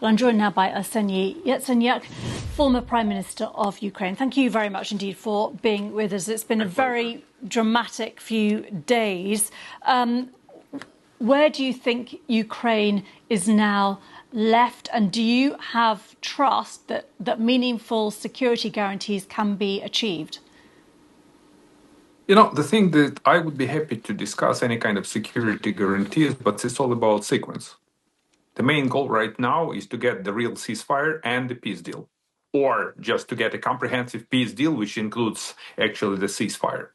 Well, I'm joined now by Yatsenyuk, former Prime Minister of Ukraine. Thank you very much indeed for being with us. It's been a very dramatic few days. Where do you think Ukraine is now left, and do you have trust that meaningful security guarantees can be achieved? You know, the thing that I would be happy to discuss any kind of security guarantees, but it's all about sequence. The main goal right now is to get the real ceasefire and the peace deal, or just to get a comprehensive peace deal, which includes actually the ceasefire.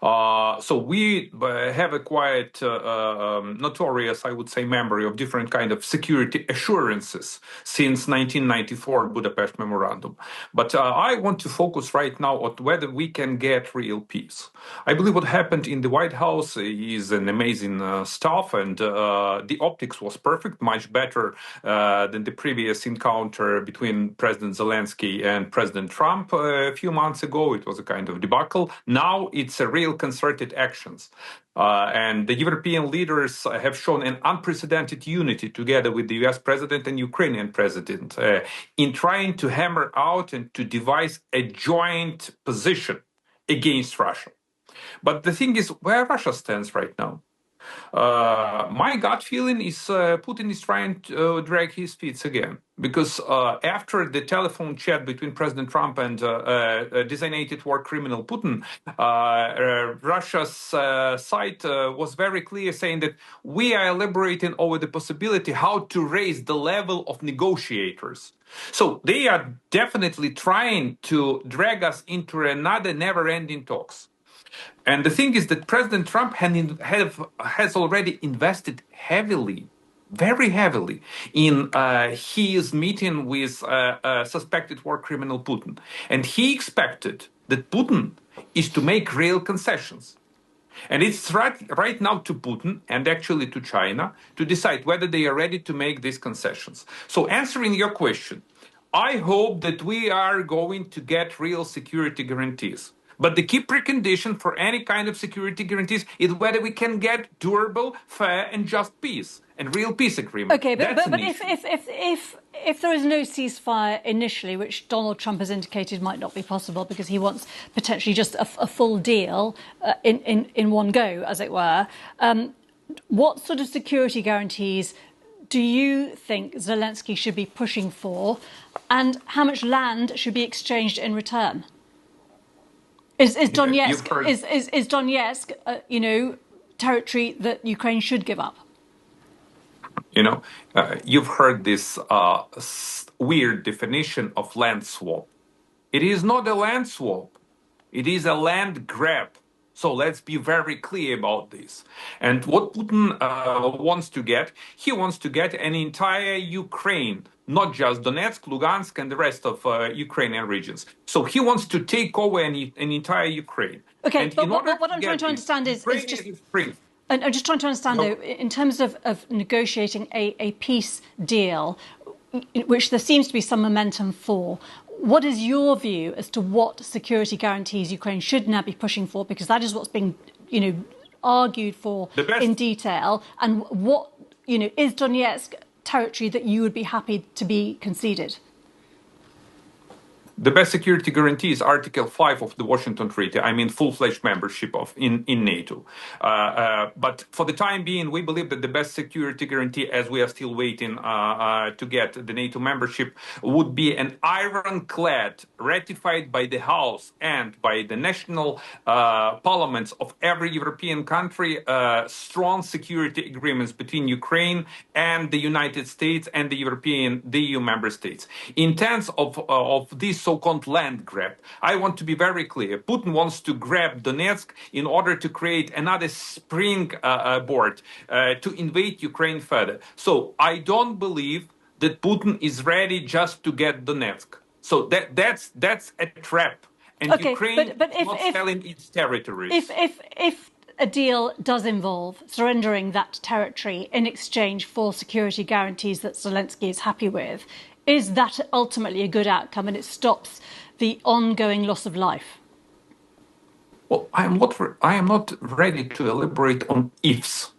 So we have a quite notorious, I would say, memory of different kind of security assurances since 1994 Budapest Memorandum. But I want to focus right now on whether we can get real peace. I believe what happened in the White House is an amazing stuff, and the optics was perfect, much better than the previous encounter between President Zelensky and President Trump a few months ago. It was a kind of debacle. Now it's a real concerted actions. And the European leaders have shown an unprecedented unity together with the US president and Ukrainian president in trying to hammer out and to devise a joint position against Russia. But the thing is, where Russia stands right now. My gut feeling is Putin is trying to drag his feet again, because after the telephone chat between President Trump and designated war criminal Putin, Russia's side was very clear, saying that we are elaborating over the possibility how to raise the level of negotiators. So they are definitely trying to drag us into another never-ending talks. And the thing is that President Trump has already invested heavily, very heavily, in his meeting with suspected war criminal Putin. And he expected that Putin is to make real concessions. And it's right now to Putin and actually to China to decide whether they are ready to make these concessions. So answering your question, I hope that we are going to get real security guarantees. But the key precondition for any kind of security guarantees is whether we can get durable, fair, and just peace and real peace agreement. Okay, but if there is no ceasefire initially, which Donald Trump has indicated might not be possible because he wants potentially just a full deal in one go, as it were, what sort of security guarantees do you think Zelensky should be pushing for, and how much land should be exchanged in return? Is Donetsk, territory that Ukraine should give up? You've heard this weird definition of land swap. It is not a land swap. It is a land grab. So let's be very clear about this. And what Putin wants to get, he wants to get an entire Ukraine, not just Donetsk, Lugansk, and the rest of Ukrainian regions. So he wants to take over an entire Ukraine. Okay, and but what I'm trying to understand is just... And I'm just trying to understand, though, in terms of negotiating a peace deal, which there seems to be some momentum for, what is your view as to what security guarantees Ukraine should now be pushing for? Because that is what's being, argued for in detail. And what, is Donetsk territory that you would be happy to be conceded? The best security guarantee is Article 5 of the Washington Treaty. I mean, full-fledged membership in NATO. But for the time being, we believe that the best security guarantee, as we are still waiting to get the NATO membership, would be an ironclad ratified by the House and by the national parliaments of every European country, strong security agreements between Ukraine and the United States and the EU member states. In terms of this so-called land grab, I want to be very clear. Putin wants to grab Donetsk in order to create another springboard to invade Ukraine further. So I don't believe that Putin is ready just to get Donetsk. So that's a trap. And Ukraine is not selling its territories. If a deal does involve surrendering that territory in exchange for security guarantees that Zelensky is happy with, is that ultimately a good outcome and it stops the ongoing loss of life? Well, I am not ready to elaborate on ifs.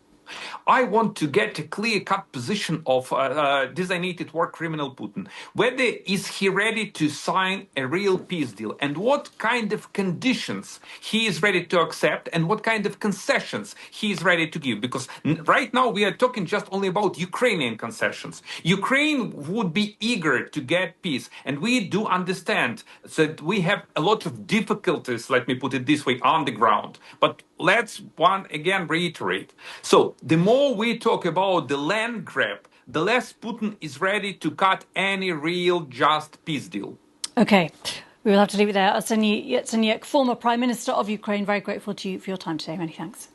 I want to get a clear-cut position of designated war criminal Putin. Whether is he ready to sign a real peace deal, and what kind of conditions he is ready to accept, and what kind of concessions he is ready to give. Because right now we are talking just only about Ukrainian concessions. Ukraine would be eager to get peace, and we do understand that we have a lot of difficulties, let me put it this way, on the ground. But let's one again reiterate. So the more we talk about the land grab, the less Putin is ready to cut any real just peace deal. Okay, we will have to leave it there. Yatsenyuk, former Prime Minister of Ukraine, very grateful to you for your time today. Many thanks.